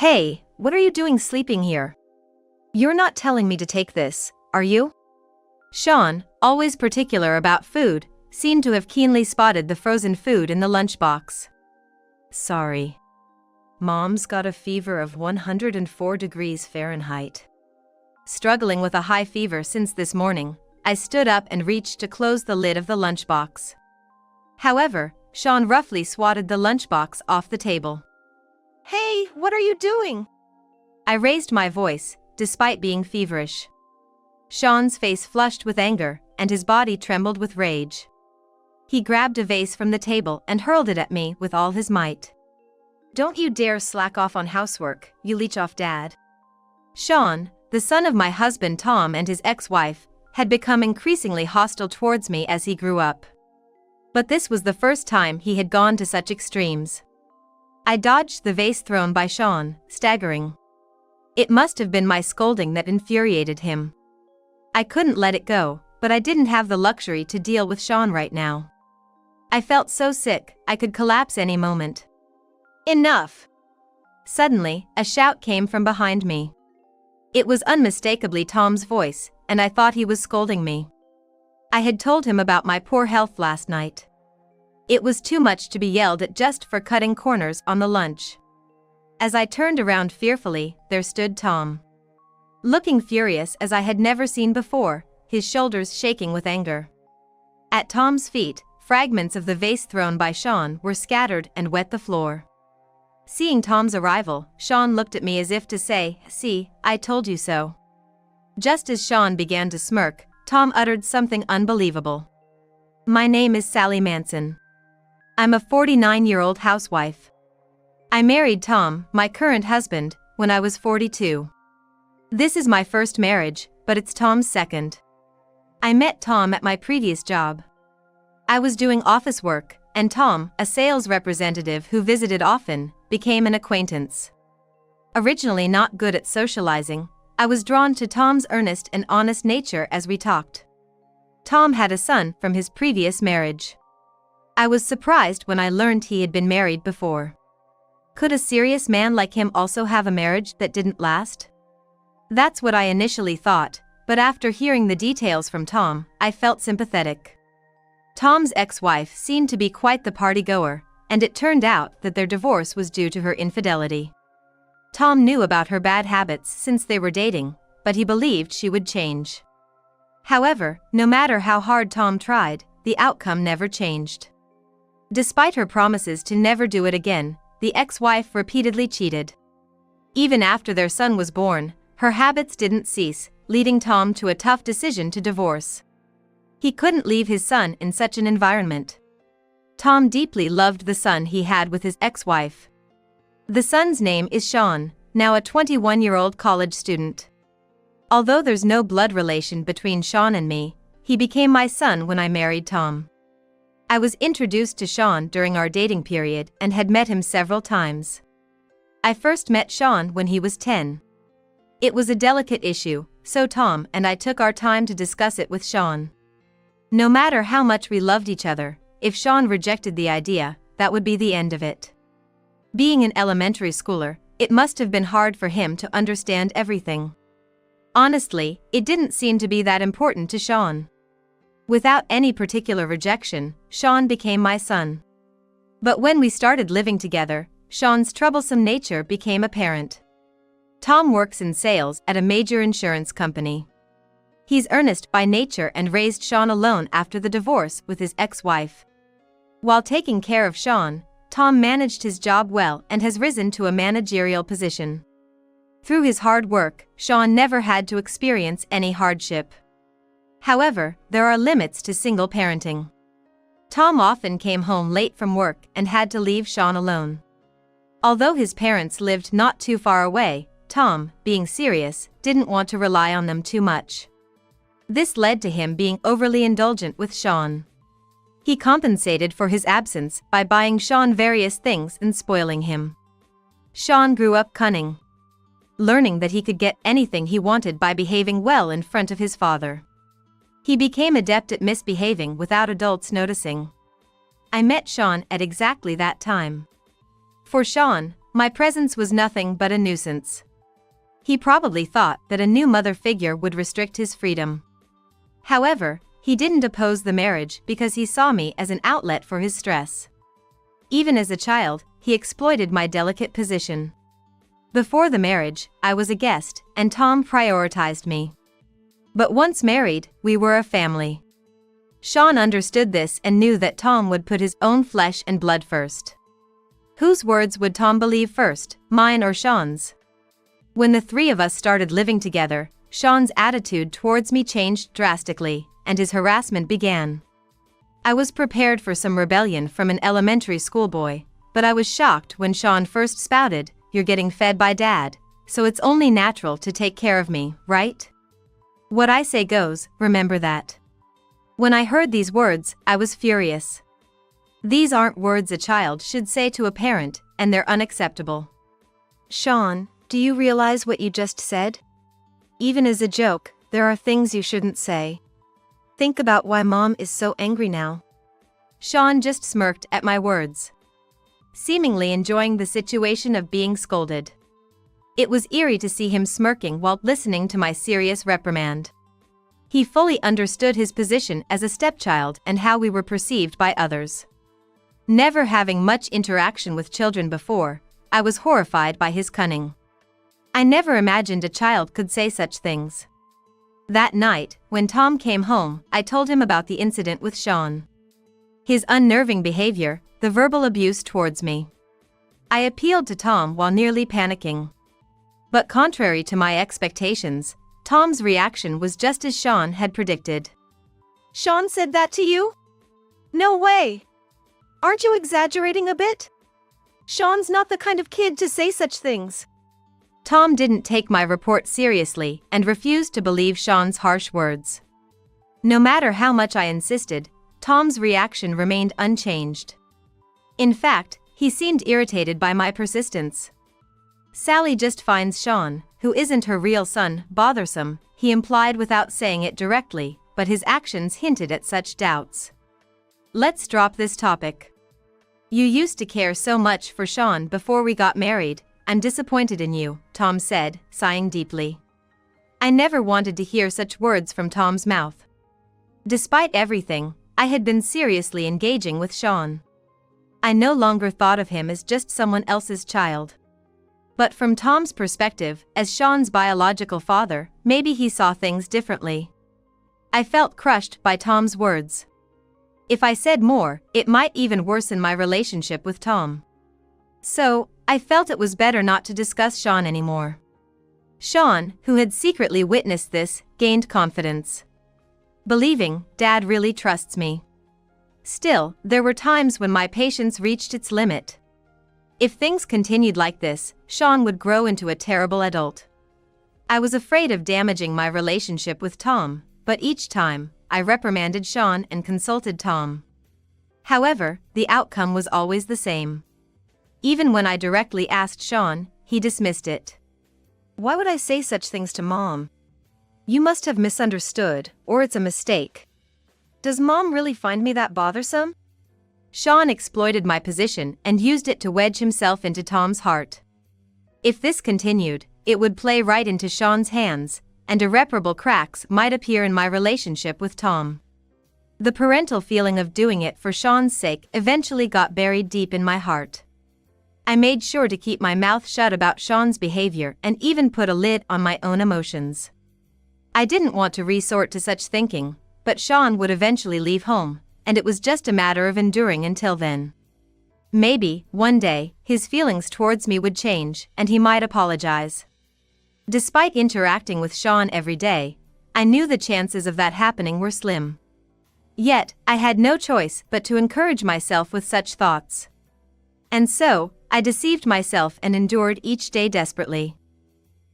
Hey, what are you doing sleeping here? You're not telling me to take this, are you? Sean, always particular about food, seemed to have keenly spotted the frozen food in the lunchbox. Sorry. Mom's got a fever of 104 degrees Fahrenheit. Struggling with a high fever since this morning, I stood up and reached to close the lid of the lunchbox. However, Sean roughly swatted the lunchbox off the table. Hey, what are you doing? I raised my voice, despite being feverish. Sean's face flushed with anger, and his body trembled with rage. He grabbed a vase from the table and hurled it at me with all his might. Don't you dare slack off on housework, you leech off dad. Sean, the son of my husband Tom and his ex-wife, had become increasingly hostile towards me as he grew up. But this was the first time he had gone to such extremes. I dodged the vase thrown by Sean, staggering. It must have been my scolding that infuriated him. I couldn't let it go, but I didn't have the luxury to deal with Sean right now. I felt so sick, I could collapse any moment. Enough! Suddenly, a shout came from behind me. It was unmistakably Tom's voice, and I thought he was scolding me. I had told him about my poor health last night. It was too much to be yelled at just for cutting corners on the lunch. As I turned around fearfully, there stood Tom. Looking furious as I had never seen before, his shoulders shaking with anger. At Tom's feet, fragments of the vase thrown by Sean were scattered and wet the floor. Seeing Tom's arrival, Sean looked at me as if to say, "See, I told you so." Just as Sean began to smirk, Tom uttered something unbelievable. "My name is Sally Manson. I'm a 49-year-old housewife. I married Tom, my current husband, when I was 42. This is my first marriage, but it's Tom's second. I met Tom at my previous job. I was doing office work, and Tom, a sales representative who visited often, became an acquaintance. Originally not good at socializing, I was drawn to Tom's earnest and honest nature as we talked. Tom had a son from his previous marriage. I was surprised when I learned he had been married before. Could a serious man like him also have a marriage that didn't last? That's what I initially thought, but after hearing the details from Tom, I felt sympathetic. Tom's ex-wife seemed to be quite the party-goer, and it turned out that their divorce was due to her infidelity. Tom knew about her bad habits since they were dating, but he believed she would change. However, no matter how hard Tom tried, the outcome never changed. Despite her promises to never do it again, the ex-wife repeatedly cheated. Even after their son was born, her habits didn't cease, leading Tom to a tough decision to divorce. He couldn't leave his son in such an environment. Tom deeply loved the son he had with his ex-wife. The son's name is Sean, now a 21-year-old college student. Although there's no blood relation between Sean and me, he became my son when I married Tom. I was introduced to Sean during our dating period and had met him several times. I first met Sean when he was 10. It was a delicate issue, so Tom and I took our time to discuss it with Sean. No matter how much we loved each other, if Sean rejected the idea, that would be the end of it. Being an elementary schooler, it must have been hard for him to understand everything. Honestly, it didn't seem to be that important to Sean. Without any particular rejection, Sean became my son. But when we started living together, Sean's troublesome nature became apparent. Tom works in sales at a major insurance company. He's earnest by nature and raised Sean alone after the divorce with his ex-wife. While taking care of Sean, Tom managed his job well and has risen to a managerial position. Through his hard work, Sean never had to experience any hardship. However, there are limits to single parenting. Tom often came home late from work and had to leave Sean alone. Although his parents lived not too far away, Tom, being serious, didn't want to rely on them too much. This led to him being overly indulgent with Sean. He compensated for his absence by buying Sean various things and spoiling him. Sean grew up cunning, learning that he could get anything he wanted by behaving well in front of his father. He became adept at misbehaving without adults noticing. I met Sean at exactly that time. For Sean, my presence was nothing but a nuisance. He probably thought that a new mother figure would restrict his freedom. However, he didn't oppose the marriage because he saw me as an outlet for his stress. Even as a child, he exploited my delicate position. Before the marriage, I was a guest, and Tom prioritized me. But once married, we were a family. Sean understood this and knew that Tom would put his own flesh and blood first. Whose words would Tom believe first, mine or Sean's? When the three of us started living together, Sean's attitude towards me changed drastically, and his harassment began. I was prepared for some rebellion from an elementary school boy, but I was shocked when Sean first spouted, "You're getting fed by Dad, so it's only natural to take care of me, right?" What I say goes, remember that. When I heard these words, I was furious. These aren't words a child should say to a parent, and they're unacceptable. "Sean, do you realize what you just said? Even as a joke, there are things you shouldn't say. Think about why Mom is so angry now." Sean just smirked at my words, seemingly enjoying the situation of being scolded. It was eerie to see him smirking while listening to my serious reprimand. He fully understood his position as a stepchild and how we were perceived by others. Never having much interaction with children before, I was horrified by his cunning. I never imagined a child could say such things. That night, when Tom came home, I told him about the incident with Sean. His unnerving behavior, the verbal abuse towards me. I appealed to Tom while nearly panicking. But contrary to my expectations, Tom's reaction was just as Sean had predicted. "Sean said that to you? No way! Aren't you exaggerating a bit? Sean's not the kind of kid to say such things." Tom didn't take my report seriously and refused to believe Sean's harsh words. No matter how much I insisted, Tom's reaction remained unchanged. In fact, he seemed irritated by my persistence. "Sally just finds Sean, who isn't her real son, bothersome," he implied without saying it directly, but his actions hinted at such doubts. "Let's drop this topic. You used to care so much for Sean before we got married. I'm disappointed in you," Tom said, sighing deeply. I never wanted to hear such words from Tom's mouth. Despite everything, I had been seriously engaging with Sean. I no longer thought of him as just someone else's child. But from Tom's perspective, as Sean's biological father, maybe he saw things differently. I felt crushed by Tom's words. If I said more, it might even worsen my relationship with Tom. So, I felt it was better not to discuss Sean anymore. Sean, who had secretly witnessed this, gained confidence, believing, "Dad really trusts me." Still, there were times when my patience reached its limit. If things continued like this, Sean would grow into a terrible adult. I was afraid of damaging my relationship with Tom, but each time, I reprimanded Sean and consulted Tom. However, the outcome was always the same. Even when I directly asked Sean, he dismissed it. "Why would I say such things to Mom? You must have misunderstood, or it's a mistake. Does Mom really find me that bothersome?" Sean exploited my position and used it to wedge himself into Tom's heart. If this continued, it would play right into Sean's hands, and irreparable cracks might appear in my relationship with Tom. The parental feeling of doing it for Sean's sake eventually got buried deep in my heart. I made sure to keep my mouth shut about Sean's behavior and even put a lid on my own emotions. I didn't want to resort to such thinking, but Sean would eventually leave home, and it was just a matter of enduring until then. Maybe, one day, his feelings towards me would change, and he might apologize. Despite interacting with Sean every day, I knew the chances of that happening were slim. Yet, I had no choice but to encourage myself with such thoughts. And so, I deceived myself and endured each day desperately.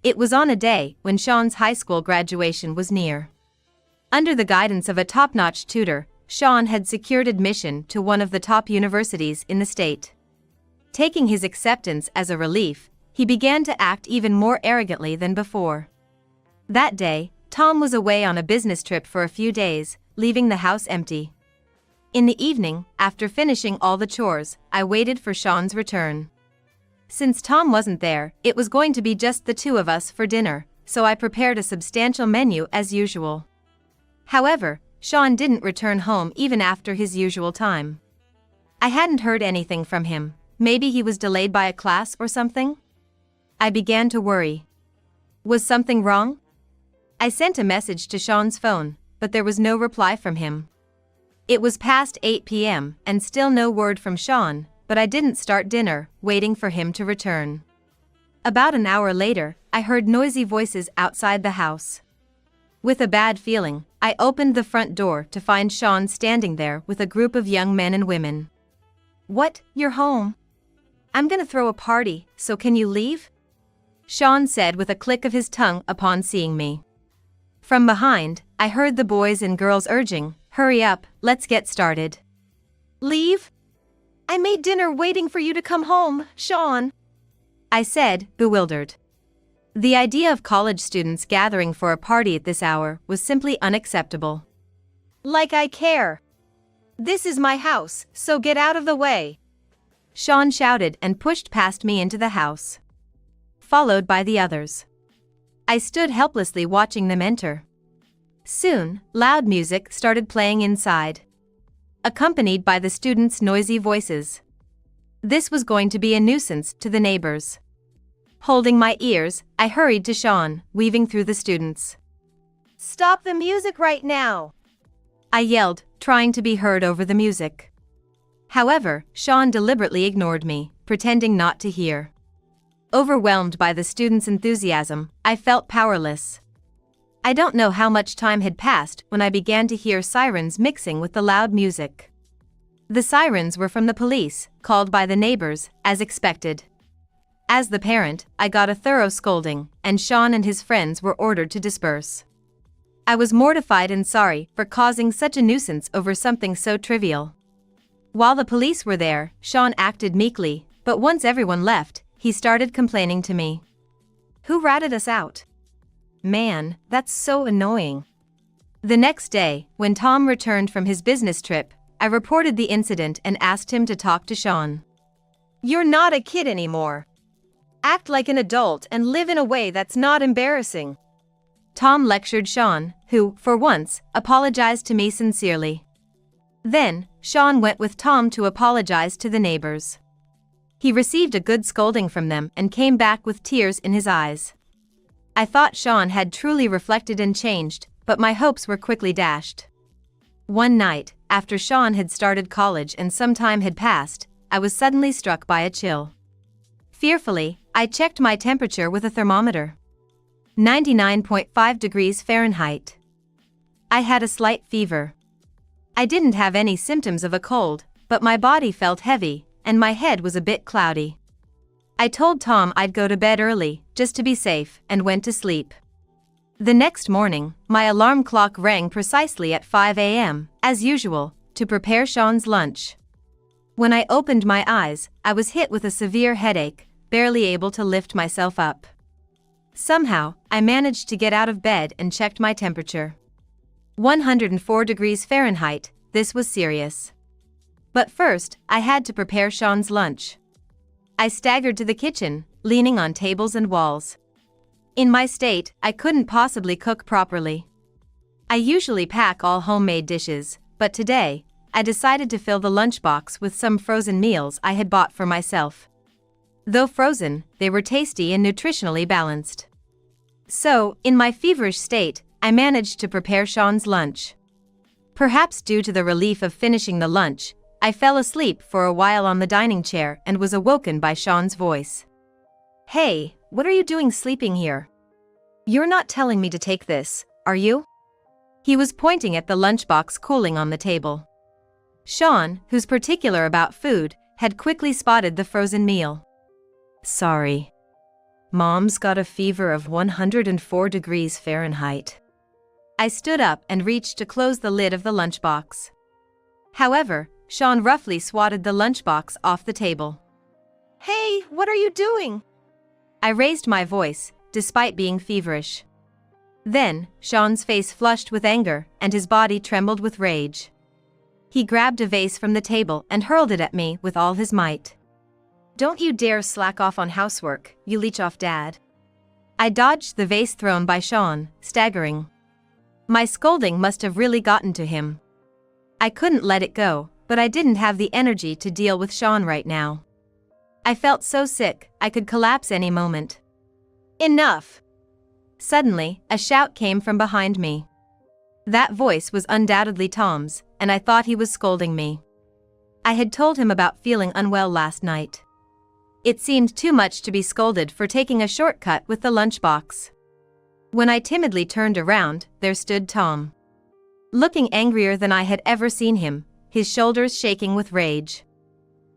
It was on a day when Sean's high school graduation was near. Under the guidance of a top-notch tutor, Sean had secured admission to one of the top universities in the state. Taking his acceptance as a relief, he began to act even more arrogantly than before. That day, Tom was away on a business trip for a few days, leaving the house empty. In the evening, after finishing all the chores, I waited for Sean's return. Since Tom wasn't there, it was going to be just the two of us for dinner, so I prepared a substantial menu as usual. However, Sean didn't return home even after his usual time. I hadn't heard anything from him. Maybe he was delayed by a class or something? I began to worry. Was something wrong? I sent a message to Sean's phone, but there was no reply from him. It was past 8 p.m. and still no word from Sean, but I didn't start dinner, waiting for him to return. About an hour later, I heard noisy voices outside the house. With a bad feeling, I opened the front door to find Sean standing there with a group of young men and women. "What, you're home? I'm gonna throw a party, so can you leave?" Sean said with a click of his tongue upon seeing me. From behind, I heard the boys and girls urging, "Hurry up, let's get started." "Leave? I made dinner waiting for you to come home, Sean," I said, bewildered. The idea of college students gathering for a party at this hour was simply unacceptable. "Like I care. This is my house, so get out of the way," Sean shouted and pushed past me into the house, followed by the others. I stood helplessly watching them enter. Soon, loud music started playing inside, accompanied by the students' noisy voices. This was going to be a nuisance to the neighbors. Holding my ears, I hurried to Sean, weaving through the students. "Stop the music right now!" I yelled, trying to be heard over the music. However, Sean deliberately ignored me, pretending not to hear. Overwhelmed by the students' enthusiasm, I felt powerless. I don't know how much time had passed when I began to hear sirens mixing with the loud music. The sirens were from the police, called by the neighbors, as expected. As the parent, I got a thorough scolding, and Sean and his friends were ordered to disperse. I was mortified and sorry for causing such a nuisance over something so trivial. While the police were there, Sean acted meekly, but once everyone left, he started complaining to me. "Who ratted us out? Man, that's so annoying." The next day, when Tom returned from his business trip, I reported the incident and asked him to talk to Sean. "You're not a kid anymore. Act like an adult and live in a way that's not embarrassing," Tom lectured Sean, who, for once, apologized to me sincerely. Then, Sean went with Tom to apologize to the neighbors. He received a good scolding from them and came back with tears in his eyes. I thought Sean had truly reflected and changed, but my hopes were quickly dashed. One night, after Sean had started college and some time had passed, I was suddenly struck by a chill. Fearfully, I checked my temperature with a thermometer. 99.5 degrees Fahrenheit. I had a slight fever. I didn't have any symptoms of a cold, but my body felt heavy, and my head was a bit cloudy. I told Tom I'd go to bed early, just to be safe, and went to sleep. The next morning, my alarm clock rang precisely at 5 a.m., as usual, to prepare Sean's lunch. When I opened my eyes, I was hit with a severe headache, barely able to lift myself up. Somehow, I managed to get out of bed and checked my temperature. 104 degrees Fahrenheit, this was serious. But first, I had to prepare Sean's lunch. I staggered to the kitchen, leaning on tables and walls. In my state, I couldn't possibly cook properly. I usually pack all homemade dishes, but today, I decided to fill the lunchbox with some frozen meals I had bought for myself. Though frozen, they were tasty and nutritionally balanced. So, in my feverish state, I managed to prepare Sean's lunch. Perhaps due to the relief of finishing the lunch, I fell asleep for a while on the dining chair and was awoken by Sean's voice. "Hey, what are you doing sleeping here? You're not telling me to take this, are you?" He was pointing at the lunchbox cooling on the table. Sean, who's particular about food, had quickly spotted the frozen meal. "Sorry. Mom's got a fever of 104 degrees Fahrenheit." I stood up and reached to close the lid of the lunchbox. However, Sean roughly swatted the lunchbox off the table. "Hey, what are you doing?" I raised my voice, despite being feverish. Then, Sean's face flushed with anger, and his body trembled with rage. He grabbed a vase from the table and hurled it at me with all his might. Don't you dare slack off on housework, you leech off dad. I dodged the vase thrown by Sean, staggering. My scolding must have really gotten to him. I couldn't let it go, but I didn't have the energy to deal with Sean right now. I felt so sick, I could collapse any moment. Enough! Suddenly, a shout came from behind me. That voice was undoubtedly Tom's, and I thought he was scolding me. I had told him about feeling unwell last night. It seemed too much to be scolded for taking a shortcut with the lunchbox. When I timidly turned around, there stood Tom. Looking angrier than I had ever seen him, his shoulders shaking with rage.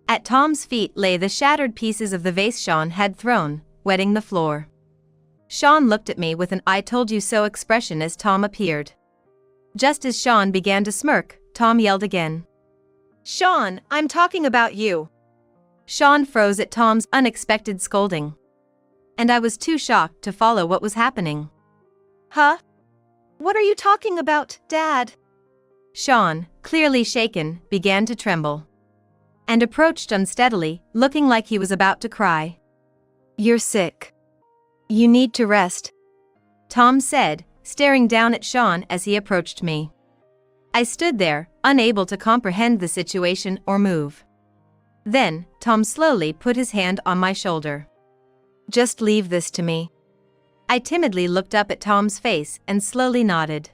At Tom's feet lay the shattered pieces of the vase Sean had thrown, wetting the floor. Sean looked at me with an "I told you so" expression as Tom appeared. Just as Sean began to smirk, Tom yelled again. "Sean, I'm talking about you." Sean froze at Tom's unexpected scolding. And I was too shocked to follow what was happening. "Huh? What are you talking about, Dad?" Sean, clearly shaken, began to tremble. And approached unsteadily, looking like he was about to cry. "You're sick. You need to rest," Tom said, staring down at Sean as he approached me. I stood there, unable to comprehend the situation or move. Then, Tom slowly put his hand on my shoulder. "Just leave this to me." I timidly looked up at Tom's face and slowly nodded.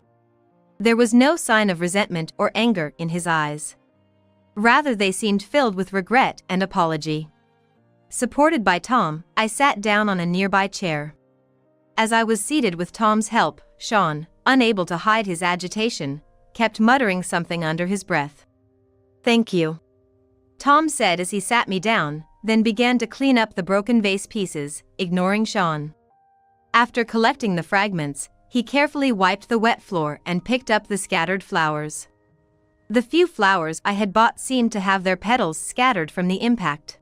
There was no sign of resentment or anger in his eyes. Rather, they seemed filled with regret and apology. Supported by Tom, I sat down on a nearby chair. As I was seated with Tom's help, Sean, unable to hide his agitation, kept muttering something under his breath. "Thank you," Tom said as he sat me down, then began to clean up the broken vase pieces, ignoring Sean. After collecting the fragments, he carefully wiped the wet floor and picked up the scattered flowers. The few flowers I had bought seemed to have their petals scattered from the impact.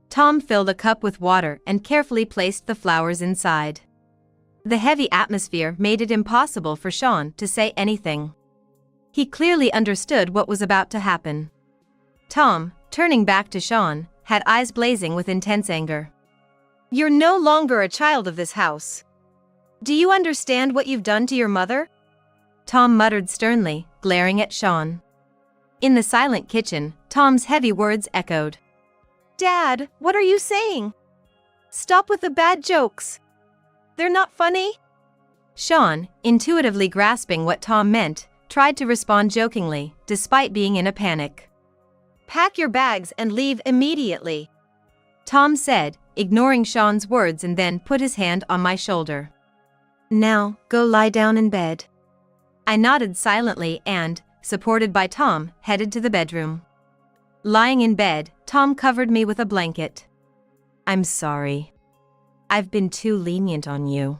Tom filled a cup with water and carefully placed the flowers inside. The heavy atmosphere made it impossible for Sean to say anything. He clearly understood what was about to happen. Tom, turning back to Sean, had eyes blazing with intense anger. "You're no longer a child of this house. Do you understand what you've done to your mother?" Tom muttered sternly, glaring at Sean. In the silent kitchen, Tom's heavy words echoed. "Dad, what are you saying? Stop with the bad jokes. They're not funny." Sean, intuitively grasping what Tom meant, tried to respond jokingly, despite being in a panic. "Pack your bags and leave immediately," Tom said, ignoring Sean's words, and then put his hand on my shoulder. "Now, go lie down in bed." I nodded silently and, supported by Tom, headed to the bedroom. Lying in bed, Tom covered me with a blanket. "I'm sorry. I've been too lenient on you.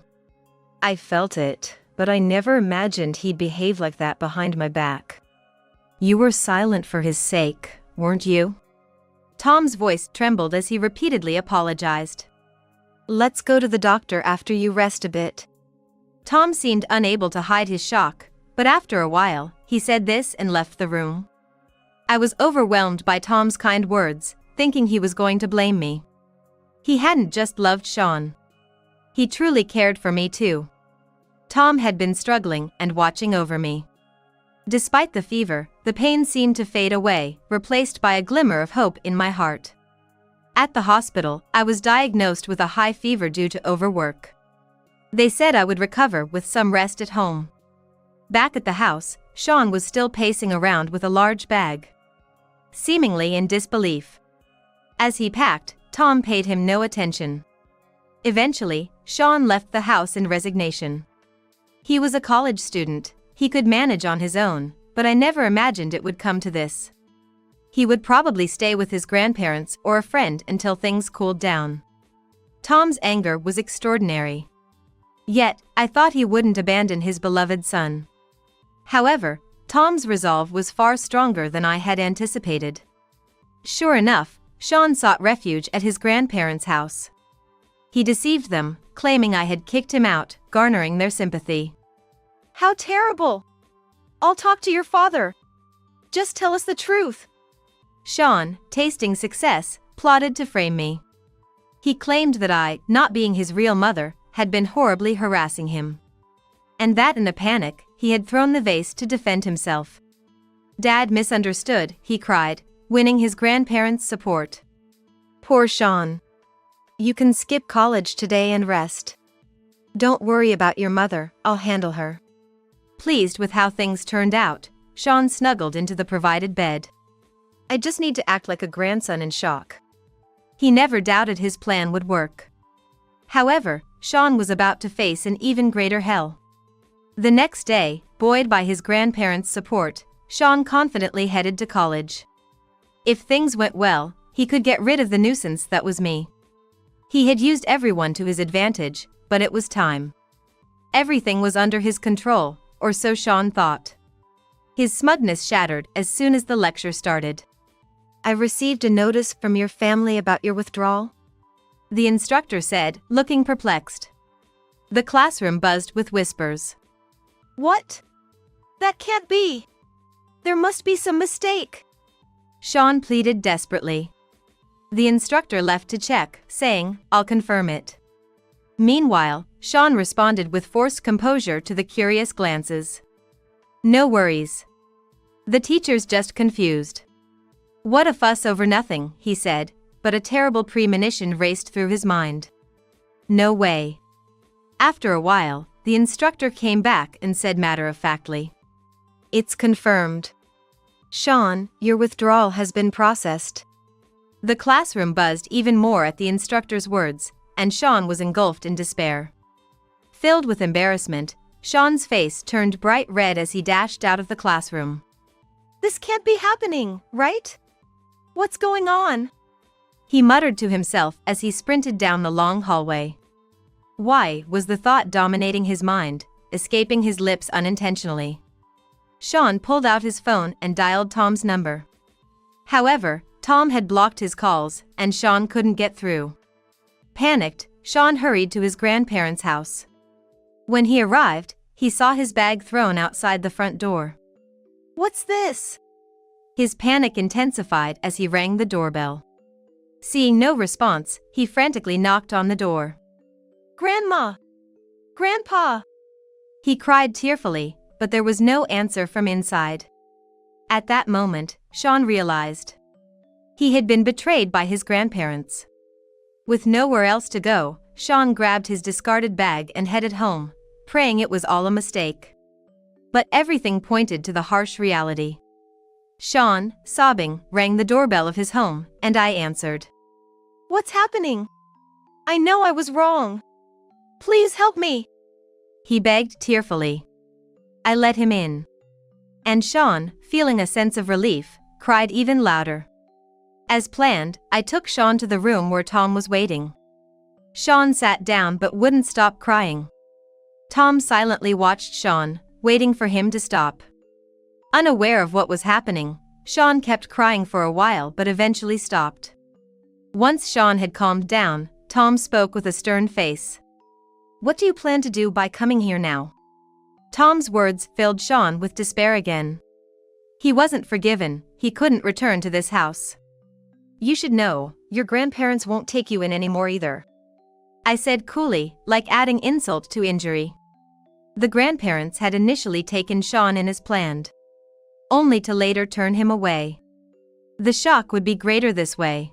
I felt it, but I never imagined he'd behave like that behind my back. You were silent for his sake, weren't you?" Tom's voice trembled as he repeatedly apologized. "Let's go to the doctor after you rest a bit." Tom seemed unable to hide his shock, but after a while, he said this and left the room. I was overwhelmed by Tom's kind words, thinking he was going to blame me. He hadn't just loved Sean. He truly cared for me too. Tom had been struggling and watching over me. Despite the fever, the pain seemed to fade away, replaced by a glimmer of hope in my heart. At the hospital, I was diagnosed with a high fever due to overwork. They said I would recover with some rest at home. Back at the house, Sean was still pacing around with a large bag, seemingly in disbelief. As he packed, Tom paid him no attention. Eventually, Sean left the house in resignation. He was a college student, he could manage on his own, but I never imagined it would come to this. He would probably stay with his grandparents or a friend until things cooled down. Tom's anger was extraordinary. Yet, I thought he wouldn't abandon his beloved son. However, Tom's resolve was far stronger than I had anticipated. Sure enough, Sean sought refuge at his grandparents' house. He deceived them, claiming I had kicked him out, garnering their sympathy. "How terrible! I'll talk to your father. Just tell us the truth." Sean, tasting success, plotted to frame me. He claimed that I, not being his real mother, had been horribly harassing him. And that in a panic, he had thrown the vase to defend himself. Dad misunderstood, he cried, winning his grandparents' support. Poor Sean. You can skip college today and rest. Don't worry about your mother, I'll handle her. Pleased with how things turned out, Sean snuggled into the provided bed. I just need to act like a grandson in shock. He never doubted his plan would work. However, Sean was about to face an even greater hell. The next day, buoyed by his grandparents' support, Sean confidently headed to college. If things went well, he could get rid of the nuisance that was me. He had used everyone to his advantage, but it was time. Everything was under his control, or so Sean thought. His smugness shattered as soon as the lecture started. I received a notice from your family about your withdrawal, the instructor said, looking perplexed. The classroom buzzed with whispers. What? That can't be. There must be some mistake. Sean pleaded desperately. The instructor left to check, saying, I'll confirm it. Meanwhile, Sean responded with forced composure to the curious glances. No worries. The teacher's just confused. What a fuss over nothing, he said, but a terrible premonition raced through his mind. No way. After a while, the instructor came back and said matter-of-factly. It's confirmed. Sean, your withdrawal has been processed. The classroom buzzed even more at the instructor's words, and Sean was engulfed in despair. Filled with embarrassment, Sean's face turned bright red as he dashed out of the classroom. This can't be happening, right? What's going on? He muttered to himself as he sprinted down the long hallway. Why was the thought dominating his mind, escaping his lips unintentionally? Sean pulled out his phone and dialed Tom's number. However, Tom had blocked his calls, and Sean couldn't get through. Panicked, Sean hurried to his grandparents' house. When he arrived, he saw his bag thrown outside the front door. What's this? His panic intensified as he rang the doorbell. Seeing no response, he frantically knocked on the door. Grandma! Grandpa! He cried tearfully, but there was no answer from inside. At that moment, Sean realized. He had been betrayed by his grandparents. With nowhere else to go, Sean grabbed his discarded bag and headed home, praying it was all a mistake. But everything pointed to the harsh reality. Sean, sobbing, rang the doorbell of his home, and I answered. What's happening? I know I was wrong. Please help me. He begged tearfully. I let him in. And Sean, feeling a sense of relief, cried even louder. As planned, I took Sean to the room where Tom was waiting. Sean sat down but wouldn't stop crying. Tom silently watched Sean, waiting for him to stop. Unaware of what was happening, Sean kept crying for a while but eventually stopped. Once Sean had calmed down, Tom spoke with a stern face. What do you plan to do by coming here now? Tom's words filled Sean with despair again. He wasn't forgiven, he couldn't return to this house. You should know, your grandparents won't take you in anymore either. I said coolly, like adding insult to injury. The grandparents had initially taken Sean in as planned, only to later turn him away. The shock would be greater this way.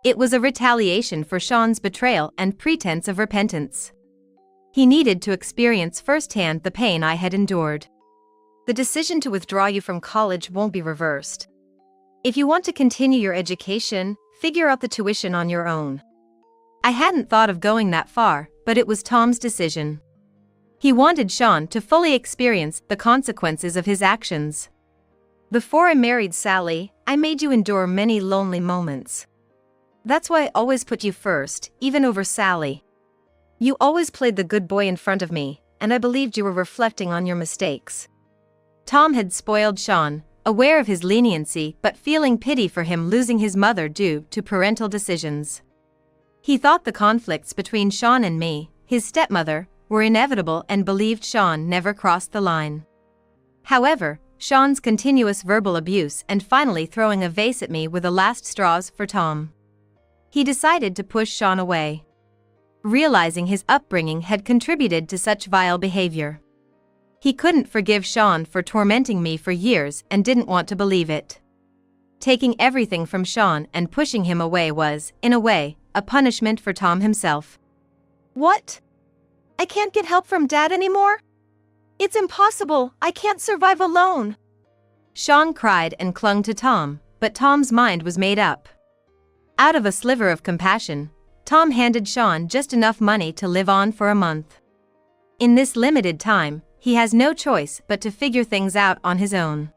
It was a retaliation for Sean's betrayal and pretense of repentance. He needed to experience firsthand the pain I had endured. The decision to withdraw you from college won't be reversed. If you want to continue your education, figure out the tuition on your own. I hadn't thought of going that far, but it was Tom's decision. He wanted Sean to fully experience the consequences of his actions. Before I married Sally, I made you endure many lonely moments. That's why I always put you first, even over Sally. You always played the good boy in front of me, and I believed you were reflecting on your mistakes. Tom had spoiled Sean, aware of his leniency but feeling pity for him losing his mother due to parental decisions. He thought the conflicts between Sean and me, his stepmother, were inevitable and believed Sean never crossed the line. However, Sean's continuous verbal abuse and finally throwing a vase at me were the last straws for Tom. He decided to push Sean away, realizing his upbringing had contributed to such vile behavior. He couldn't forgive Sean for tormenting me for years and didn't want to believe it. Taking everything from Sean and pushing him away was, in a way, a punishment for Tom himself. What? I can't get help from Dad anymore? It's impossible, I can't survive alone. Sean cried and clung to Tom, but Tom's mind was made up. Out of a sliver of compassion, Tom handed Sean just enough money to live on for a month. In this limited time, he has no choice but to figure things out on his own.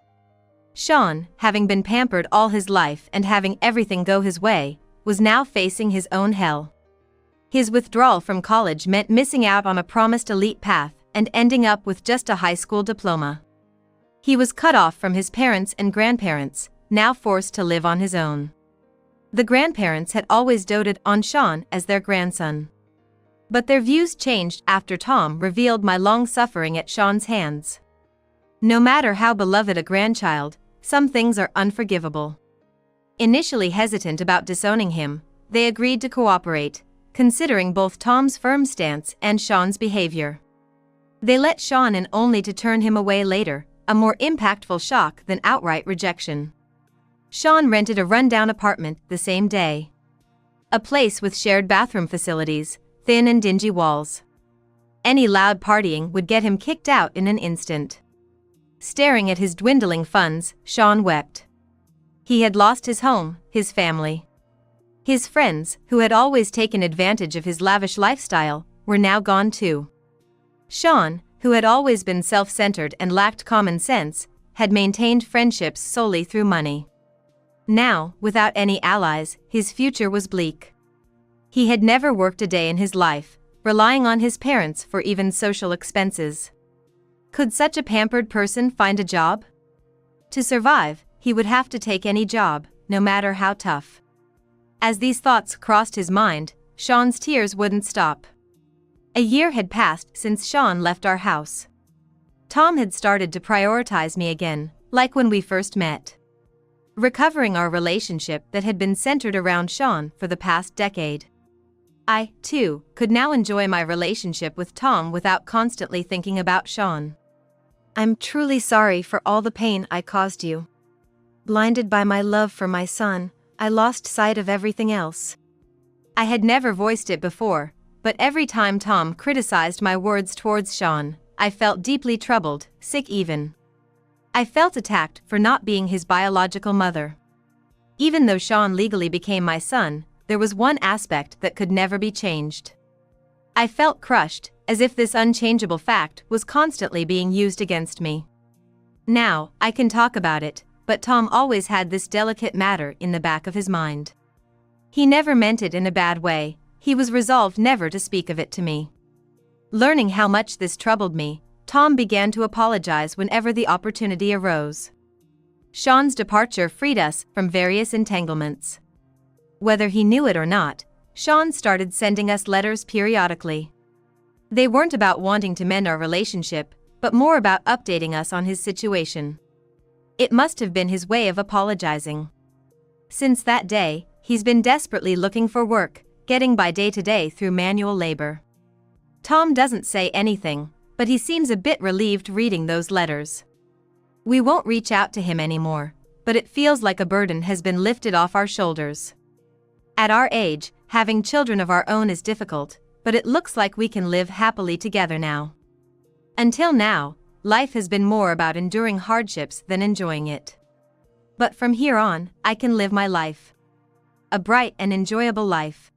Sean, having been pampered all his life and having everything go his way, was now facing his own hell. His withdrawal from college meant missing out on a promised elite path and ending up with just a high school diploma. He was cut off from his parents and grandparents, now forced to live on his own. The grandparents had always doted on Sean as their grandson. But their views changed after Tom revealed my long suffering at Sean's hands. No matter how beloved a grandchild, some things are unforgivable. Initially hesitant about disowning him, they agreed to cooperate, considering both Tom's firm stance and Sean's behavior. They let Sean in only to turn him away later, a more impactful shock than outright rejection. Sean rented a rundown apartment the same day. A place with shared bathroom facilities, thin and dingy walls. Any loud partying would get him kicked out in an instant. Staring at his dwindling funds, Sean wept. He had lost his home, his family. His friends, who had always taken advantage of his lavish lifestyle, were now gone too. Sean, who had always been self-centered and lacked common sense, had maintained friendships solely through money. Now, without any allies, his future was bleak. He had never worked a day in his life, relying on his parents for even social expenses. Could such a pampered person find a job? To survive, he would have to take any job, no matter how tough. As these thoughts crossed his mind, Sean's tears wouldn't stop. A year had passed since Sean left our house. Tom had started to prioritize me again, like when we first met. Recovering our relationship that had been centered around Sean for the past decade. I, too, could now enjoy my relationship with Tom without constantly thinking about Sean. I'm truly sorry for all the pain I caused you. Blinded by my love for my son, I lost sight of everything else. I had never voiced it before, but every time Tom criticized my words towards Sean, I felt deeply troubled, sick even. I felt attacked for not being his biological mother. Even though Sean legally became my son, there was one aspect that could never be changed. I felt crushed, as if this unchangeable fact was constantly being used against me. Now, I can talk about it, but Tom always had this delicate matter in the back of his mind. He never meant it in a bad way, he was resolved never to speak of it to me. Learning how much this troubled me, Tom began to apologize whenever the opportunity arose. Sean's departure freed us from various entanglements. Whether he knew it or not, Sean started sending us letters periodically. They weren't about wanting to mend our relationship, but more about updating us on his situation. It must have been his way of apologizing. Since that day, he's been desperately looking for work, getting by day to day through manual labor. Tom doesn't say anything, but he seems a bit relieved reading those letters. We won't reach out to him anymore, but it feels like a burden has been lifted off our shoulders. At our age, having children of our own is difficult, but it looks like we can live happily together now. Until now, life has been more about enduring hardships than enjoying it. But from here on, I can live my life. A bright and enjoyable life.